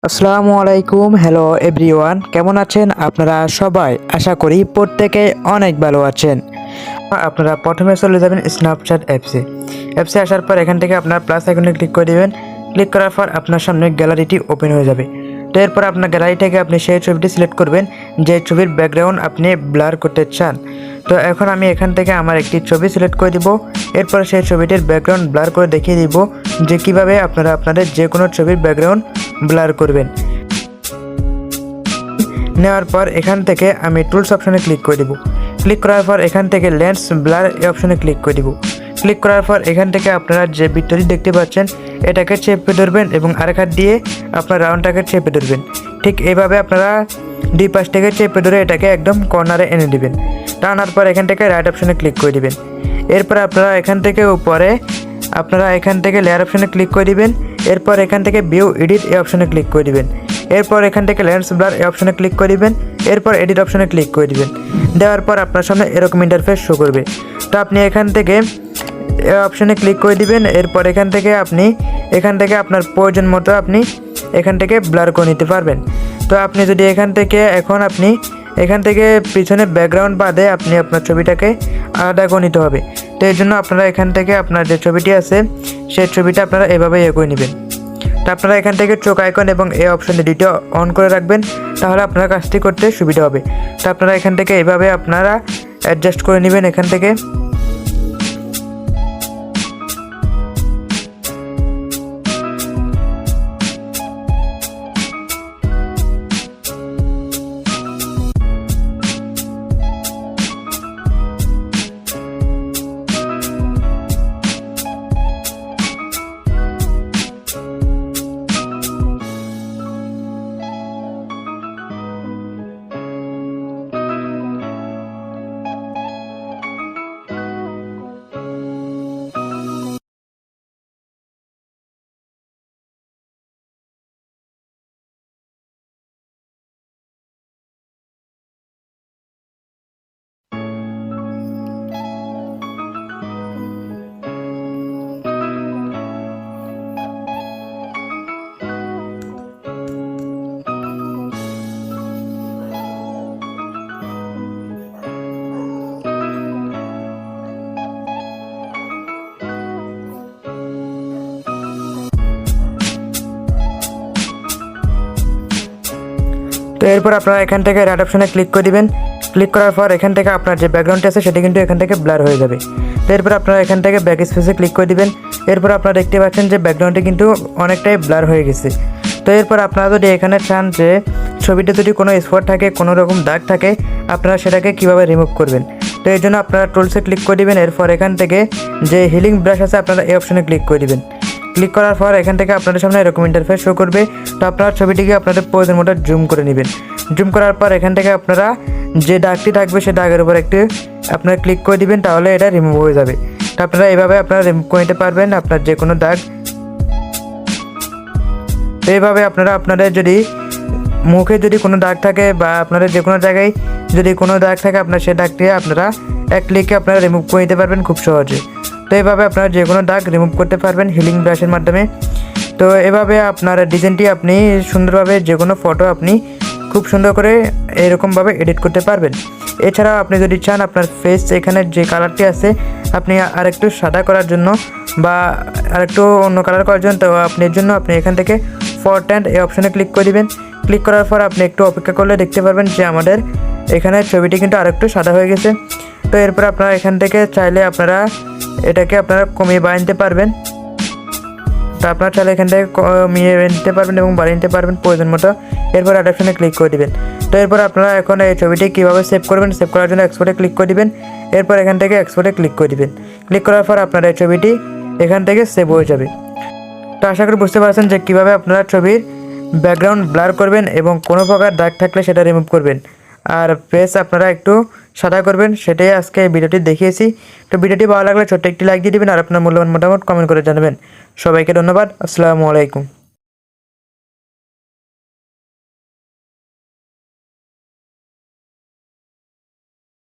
আসসালামু আলাইকুম। Hello everyone, কেমন আছেন আপনারা সবাই? আশা করি প্রত্যেকে অনেক ভালো আছেন। আপনারা প্রথমে চলে যাবেন স্ন্যাপচ্যাট অ্যাপসে আসার পর এখান থেকে আপনার প্লাস আইকনে ক্লিক করে দেবেন। ক্লিক করার পর আপনার সামনে গ্যালারিটি ওপেন হয়ে যাবে। তো এরপর আপনার গ্যালারি থেকে আপনি সেই ছবিটি সিলেক্ট করবেন যে ছবির ব্যাকগ্রাউন্ড আপনি ব্লার করতে চান। তো এখন আমি এখান থেকে আমার একটি ছবি সিলেক্ট করে দিব। এরপর সেই ছবিটির ব্যাকগ্রাউন্ড ব্লার করে দেখিয়ে দিব যে কিভাবে আপনারা আপনাদের যে কোনো ছবির ব্যাকগ্রাউন্ড ব্লার করবেন। নেওয়ার পর এখান থেকে আমি টুলস অপশনে ক্লিক করে দিব। ক্লিক করার পর এখান থেকে লেন্স ব্লার এই অপশনে ক্লিক করে দিব। ক্লিক করার পর এখান থেকে আপনারা যে বৃত্তটি দেখতে পাচ্ছেন এটাকে চেপে ধরবেন এবং আরেক হাত দিয়ে আপনার রাউন্ডটাকে চেপে ধরবেন। ঠিক এইভাবে আপনারা দুই পাশ থেকে চেপে ধরে এটাকে একদম কর্নারে এনে দিবেন। টানার পর এখান থেকে রাইট অপশনে ক্লিক করে দিবেন। এরপর আপনারা এখান থেকে উপরে এখান থেকে লেয়ার অপশনে ক্লিক করে দিবেন। এরপর এখান থেকে ভিউ এডিট এই অপশনে ক্লিক করে দিবেন। এরপর এখান থেকে লেন্স ব্লার এই অপশনে ক্লিক করে দিবেন। এরপর এডিট অপশনে ক্লিক করে দিবেন। দেওয়ার পর আপনার সামনে এরকম ইন্টারফেস শো করবে। তো আপনি এখান থেকে অপশনে ক্লিক করে দিবেন। এরপর এখান থেকে আপনার প্রয়োজন মতো আপনি এখান থেকে ব্লার করে নিতে পারবেন। তো আপনি যদি এখান থেকে পিছনে ব্যাকগ্রাউন্ড বাদে আপনি আপনার ছবিটাকে আলাদা করে নিতে হবে। তো এই জন্য আপনারা এখান থেকে আপনার যে ছবিটি আছে সেই ছবিটা আপনারা এভাবে করে নেবেন। তো আপনারা এখান থেকে চোখ আইকন এবং এই অপশনে দুটো অন করে রাখবেন, তাহলে আপনারা কাজটি করতে সুবিধা হবে। তো আপনারা এখান থেকে এভাবে আপনারা অ্যাডজাস্ট করে নেবেন এখান থেকে। তো এরপর আপনারা এখান থেকে রাইট অপশনে ক্লিক করে দিবেন। ক্লিক করার পর এখান থেকে আপনার যে ব্যাকগ্রাউন্ডটি আছে সেটা কিন্তু এখান থেকে ব্লার হয়ে যাবে। তো এরপর আপনারা এখান থেকে ব্যাক স্পেসে ক্লিক করে দিবেন। এরপর আপনারা দেখতে পাচ্ছেন যে ব্যাকগ্রাউন্ডটি কিন্তু অনেকটাই ব্লার হয়ে গেছে। তো এরপর আপনারা যদি এখানে চান যে ছবিতে যদি কোনো স্পট থাকে, কোনো রকম দাগ থাকে, আপনারা সেটাকে কীভাবে রিমুভ করবেন। তো এই জন্য আপনারা টুলসে ক্লিক করে দিবেন। এরপর এখান থেকে যে হিলিং ব্রাশ আছে আপনারা এই অপশনে ক্লিক করে দিবেন। ক্লিক করার পর এখান থেকে আপনাদের সামনে এরকম ইন্টারফেস শো করবে। তো আপনারা ছবিটিকে আপনাদের প্রয়োজন মতো জুম করে নেবেন। জুম করার পর এখান থেকে আপনারা যে দাগটি থাকবে সেই দাগের উপর একটু আপনারা ক্লিক করে দিবেন, তাহলে এটা রিমুভ হয়ে যাবে। তো আপনারা এইভাবে আপনারা রিমুভ করে নিতে পারবেন আপনার যে কোনো দাগ। তো এইভাবে আপনারা আপনাদের যদি মুখে যদি কোনো দাগ থাকে বা আপনাদের যে কোনো জায়গায় যদি কোনো দাগ থাকে আপনার সেই দাগটি আপনারা এক ক্লিকে আপনারা রিমুভ করে নিতে পারবেন খুব সহজে। তো এইভাবে আপনারা যে কোনো দাগ রিমুভ করতে পারবেন হিলিং ব্রাশের মাধ্যমে। তো এভাবে আপনার ডিজাইনটি আপনি সুন্দরভাবে যে কোনো ফটো আপনি খুব সুন্দর করে এরকমভাবে এডিট করতে পারবেন। এছাড়াও আপনি যদি চান আপনার ফেস এখানে যে কালারটি আছে আপনি আরেকটু সাদা করার জন্য বা আরেকটু অন্য কালার করার জন্য, তো আপনি এখান থেকে ফরট্যান্ট এই অপশনে ক্লিক করে দিবেন। ক্লিক করার পর আপনি একটু অপেক্ষা করলে দেখতে পারবেন যে আমাদের এখানে ছবিটি কিন্তু আরেকটু সাদা হয়ে গেছে। তো এরপর আপনারা এখান থেকে চাইলে আপনারা এটাকে কমিয়ে বাড়িয়ে নিতে পারবেন। তো আপনারা চাইলে এখান থেকে কমিয়ে নিতে পারবেন এবং বাড়িয়ে নিতে পারবেন প্রয়োজন মতো। এরপর অ্যাডাপশনে ক্লিক করে দিবেন। তো এরপর আপনারা এখন এই ছবিটি কীভাবে সেভ করবেন, সেভ করার জন্য এক্সপোর্টে ক্লিক করে দিবেন। এরপর এখান থেকে এক্সপোর্টে ক্লিক করে দিবেন। ক্লিক করার পর আপনার এই ছবিটি এখান থেকে সেভ হয়ে যাবে। তো আশা করি বুঝতে পারছেন যে কীভাবে আপনারা ছবির ব্যাকগ্রাউন্ড ব্লার করবেন এবং কোনো প্রকার দাগ থাকলে সেটা রিমুভ করবেন, আর ফেস আপনারা একটু সাদা করবেন। সেটাই আজকে এই ভিডিওটি দেখিয়েছি। তো ভিডিওটি ভালো লাগলে ছোট্ট একটি লাইক দিয়ে দেবেন আর আপনার মূল্যবান মতামত কমেন্ট করে জানাবেন। সবাইকে ধন্যবাদ। আসসালামু আলাইকুম।